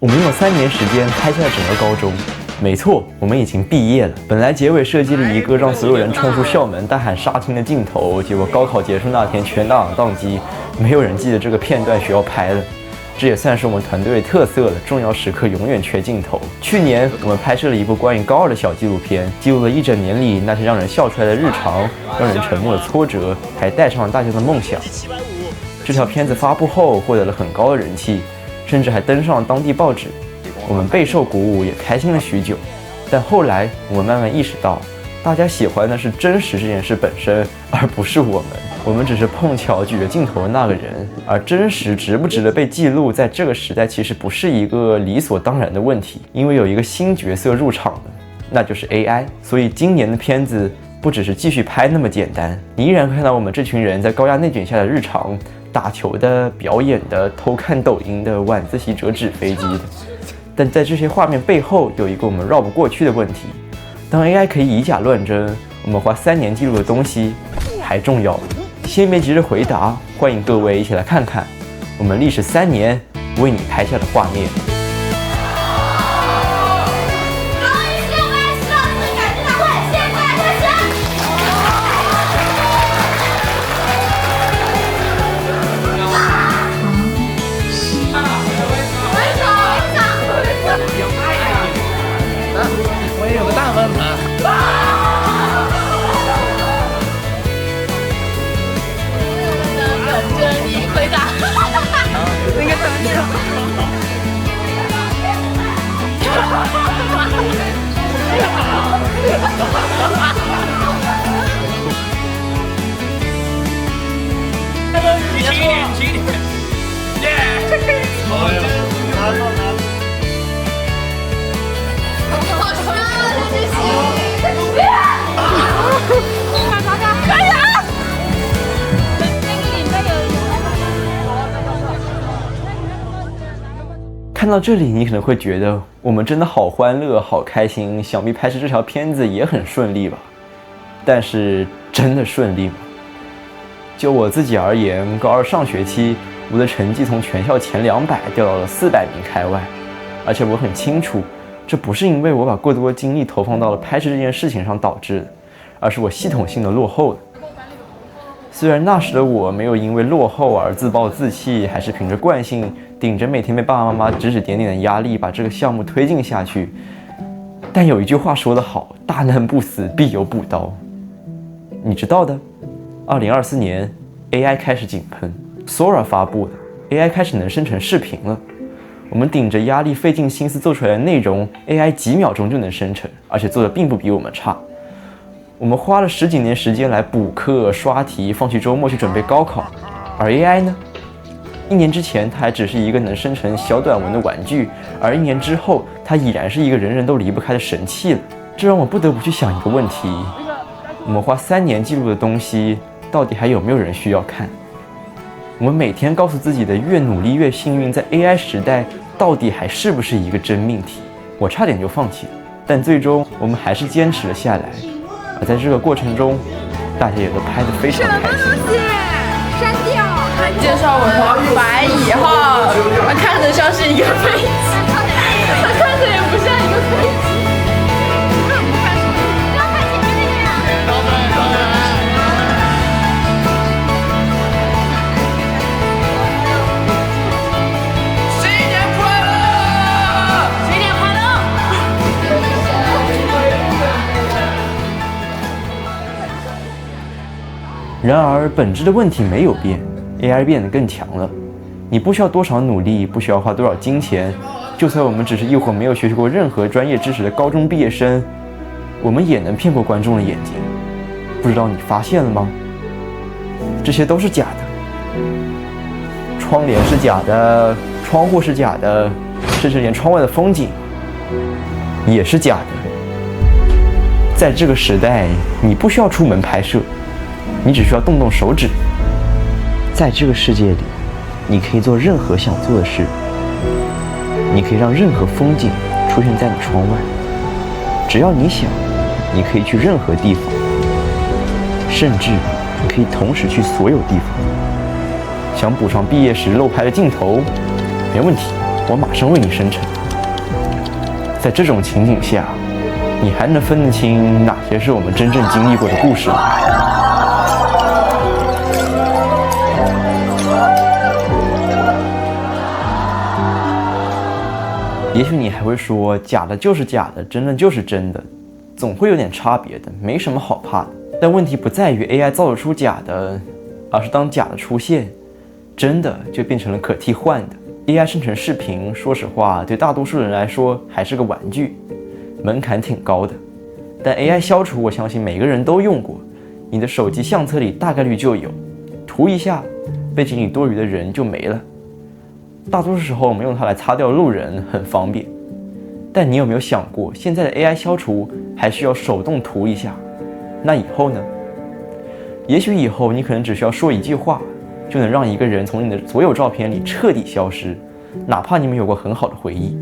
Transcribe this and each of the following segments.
我们用了3年时间拍下了整个高中。没错，我们已经毕业了。本来结尾设计了一个让所有人冲出校门大喊杀青的镜头，结果高考结束那天全档宕机，没有人记得这个片段需要拍了。这也算是我们团队的特色了，重要时刻永远缺镜头。去年我们拍摄了一部关于高2的小纪录片，记录了1整年里那些让人笑出来的日常，让人沉默的挫折，还带上了大家的梦想。这条片子发布后获得了很高的人气，甚至还登上了当地报纸。我们备受鼓舞，也开心了许久。但后来我们慢慢意识到，大家喜欢的是真实这件事本身，而不是我们。我们只是碰巧举着镜头的那个人，而真实值不值得被记录，在这个时代其实不是一个理所当然的问题，因为有一个新角色入场了，那就是 AI。所以今年的片子不只是继续拍那么简单，你依然会看到我们这群人在高压内卷下的日常，打球的、表演的、偷看抖音的、晚自习折纸飞机的。但在这些画面背后，有一个我们绕不过去的问题：当 AI 可以以假乱真，我们花3年记录的东西还重要吗？先别急着回答，欢迎各位一起来看看我们历时3年为你拍下的画面。我也有个大问题。你回答。那个怎么讲？轻一点。看到这里，你可能会觉得我们真的好欢乐、好开心，想必拍摄这条片子也很顺利吧？但是真的顺利吗？就我自己而言，高2上学期，我的成绩从全校前200掉到了400名开外，而且我很清楚，这不是因为我把过多精力投放到了拍摄这件事情上导致的，而是我系统性的落后了。虽然那时的我没有因为落后而自暴自弃，还是凭着惯性顶着每天被爸爸妈妈指指点点的压力把这个项目推进下去，但有一句话说得好，大难不死必有补刀。你知道的，2024年 AI 开始井喷 ，Sora 发布了 AI 开始能生成视频了。我们顶着压力费尽心思做出来的内容 ，AI 几秒钟就能生成，而且做的并不比我们差。我们花了10几年时间来补课、刷题，放弃周末去准备高考，而 AI 呢？1年之前，它还只是一个能生成小短文的玩具，而1年之后，它已然是一个人人都离不开的神器了。这让我不得不去想一个问题：我们花3年记录的东西，到底还有没有人需要看？我们每天告诉自己的越努力越幸运，在 AI 时代，到底还是不是一个真命题？我差点就放弃了，但最终我们还是坚持了下来。而在这个过程中，大家也都拍得非常开心。删掉。介绍我的白蚁号，它看着像是一个飞机，它看着也不像一个飞机。然而，本质的问题没有变 ，AI 变得更强了。你不需要多少努力，不需要花多少金钱，就算我们只是一伙没有学习过任何专业知识的高中毕业生，我们也能骗过观众的眼睛。不知道你发现了吗？这些都是假的，窗帘是假的，窗户是假的，甚至连窗外的风景也是假的。在这个时代，你不需要出门拍摄。你只需要动动手指，在这个世界里，你可以做任何想做的事，你可以让任何风景出现在你窗外，只要你想，你可以去任何地方，甚至可以同时去所有地方。想补上毕业时漏拍的镜头，没问题，我马上为你生成。在这种情景下，你还能分得清哪些是我们真正经历过的故事吗？也许你还会说，假的就是假的，真的就是真的，总会有点差别的，没什么好怕的。但问题不在于 AI 造得出假的，而是当假的出现，真的就变成了可替换的。AI 生成视频，说实话，对大多数人来说还是个玩具，门槛挺高的。但 AI 消除，我相信每个人都用过，你的手机相册里大概率就有，涂一下，背景里多余的人就没了。大多数时候我们用它来擦掉路人，很方便。但你有没有想过，现在的 AI 消除还需要手动涂一下？那以后呢？也许以后你可能只需要说一句话，就能让一个人从你的所有照片里彻底消失，哪怕你们有过很好的回忆。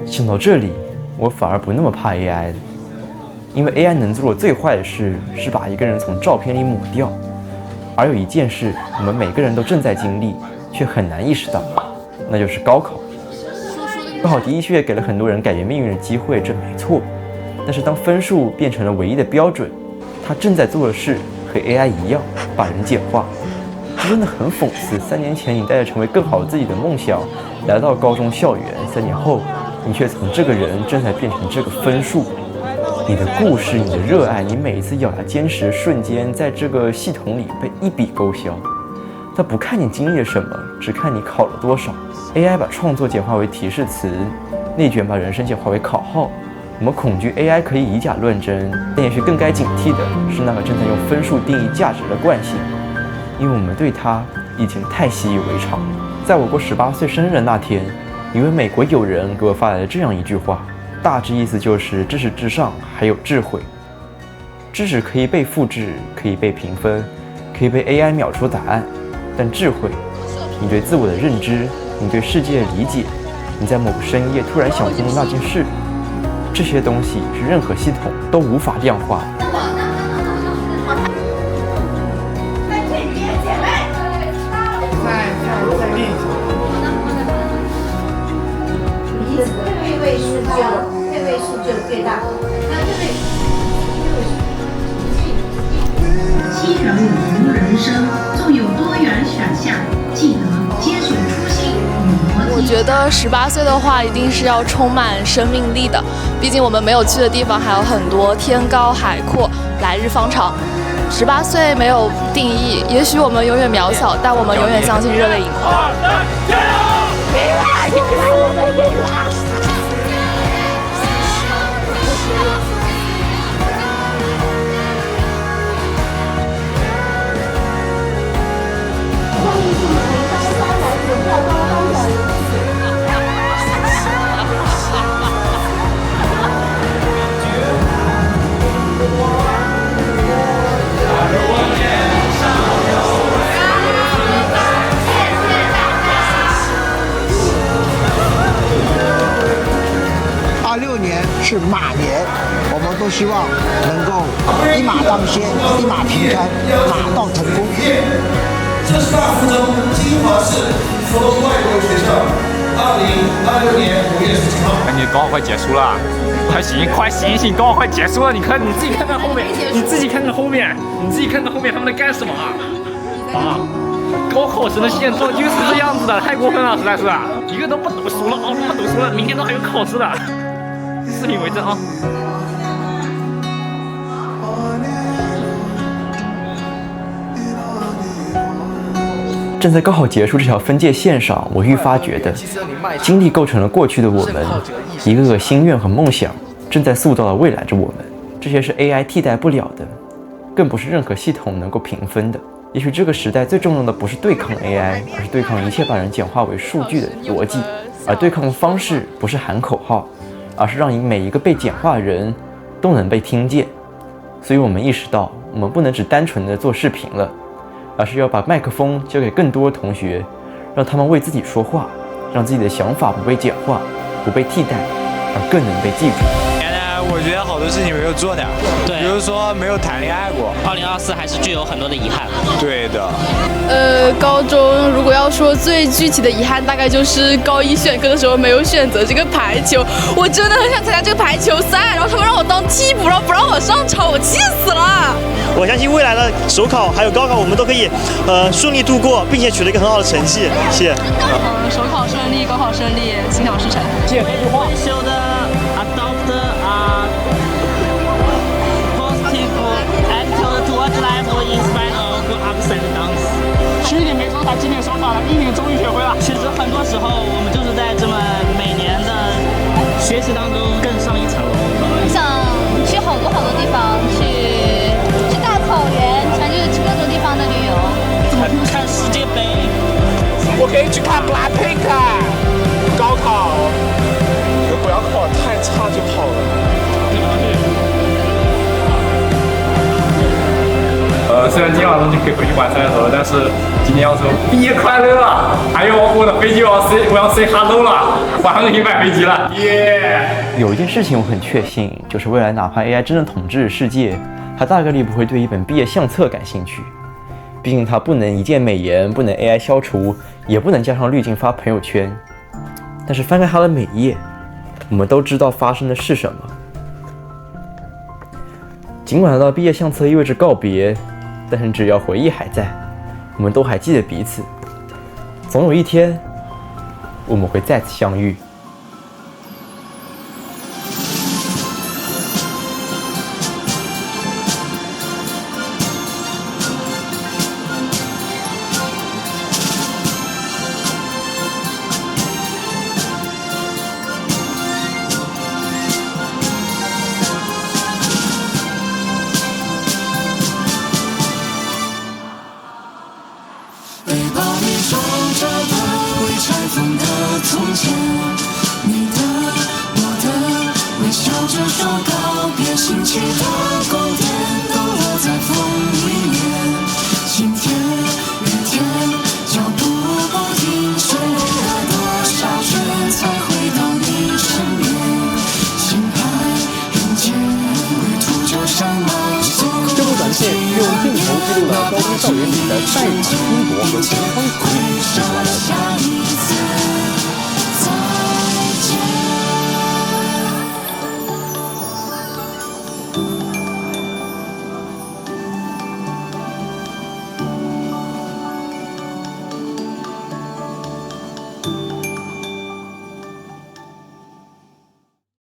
想到这里，我反而不那么怕 AI 了，因为 AI 能做的最坏的事是把一个人从照片里抹掉。而有一件事，我们每个人都正在经历，却很难意识到，那就是高考。高考的确给了很多人改变命运的机会，这没错。但是当分数变成了唯一的标准，它正在做的事和 AI 一样，把人简化。这真的很讽刺。3年前你带着成为更好的自己的梦想来到高中校园，3年后你却从这个人正在变成这个分数。你的故事，你的热爱，你每一次咬牙坚持的瞬间，在这个系统里被一笔勾销。它不看你经历了什么，只看你考了多少。AI 把创作简化为提示词，内卷把人生简化为考号。我们恐惧 AI 可以以假乱真，但也许更该警惕的是那个正在用分数定义价值的惯性，因为我们对它已经太习以为常了。在我过18岁生日的那天，一位美国友人给我发来了这样一句话，大致意思就是知识之上还有智慧。知识可以被复制，可以被评分，可以被 AI 秒出答案，但智慧，你对自我的认知，你对世界的理解，你在某个深夜突然想通的那件事，这些东西是任何系统都无法量化的。配位数就最大。七人五福人生，纵有多元选项，记得接受初心与逻辑。我觉得18岁的话，一定是要充满生命力的。毕竟我们没有去的地方还有很多，天高海阔，来日方长。18岁没有定义，也许我们永远渺小，但我们永远相信热泪盈眶。26年是马年，我们都希望能够一马当先，一马平川，马到成功。这是大福州金华市所有外国学校2026年5月17号。你高考快结束了，快醒醒！高考快结束了，你看你自己看看后面，你自己看看后面他们在干什么啊？高考生的现状就是这样子的，太过分了，实在是一个都不读书了啊，不读书了，明天都还有考试的。视频为证啊！站在高考结束这条分界线上，我愈发觉得，经历构成了过去的我们，一个个心愿和梦想正在塑造了未来的我们。这些是 AI 替代不了的，更不是任何系统能够评分的。也许这个时代最重要的不是对抗 AI， 而是对抗一切把人简化为数据的逻辑。而对抗的方式不是喊口号，而是让每一个被简化的人都能被听见。所以我们意识到，我们不能只单纯的做视频了，而是要把麦克风交给更多的同学，让他们为自己说话，让自己的想法不被简化，不被替代，而更能被记住。我觉得好多事情没有做呢，对，比如说没有谈恋爱过。2024还是具有很多的遗憾。对的。高中如果要说最具体的遗憾，大概就是高一选课的时候没有选择这个排球。我真的很想参加这个排球赛，然后他们让我当替补，然后不让我上场，我气死了。我相信未来的首考还有高考，我们都可以顺利度过，并且取得一个很好的成绩。谢谢。首考顺利，高考顺利，心想事成。谢谢这句话。优秀的 adopt positive attitude towards life in spite of ups and downs。去年没做他今年手法了，一年终于学会了。其实很多时候我们就是在这么每年的学习当中更上一层楼。我想去好多地方，去大草原，全去各种地方的旅游。看世界杯。我可以去看 BLACKPINK。高考，不要考太差就好了。虽然今天晚上就可以回去玩3盒，但是今天要说毕业快乐啊！还有我的飞机我要 say hello 了，晚上就可以买飞机了，耶！有一件事情我很确信，就是未来哪怕 AI 真的统治世界，它大概率不会对一本毕业相册感兴趣。毕竟它不能一键美颜，不能 AI 消除，也不能加上滤镜发朋友圈。但是翻开它的每页，我们都知道发生的是什么。尽管拿到毕业相册意味着告别，但是只要回忆还在，我们都还记得彼此。总有一天，我们会再次相遇。用镜头记录了高中校园里的赛场拼搏和同窗合影，一起来了解。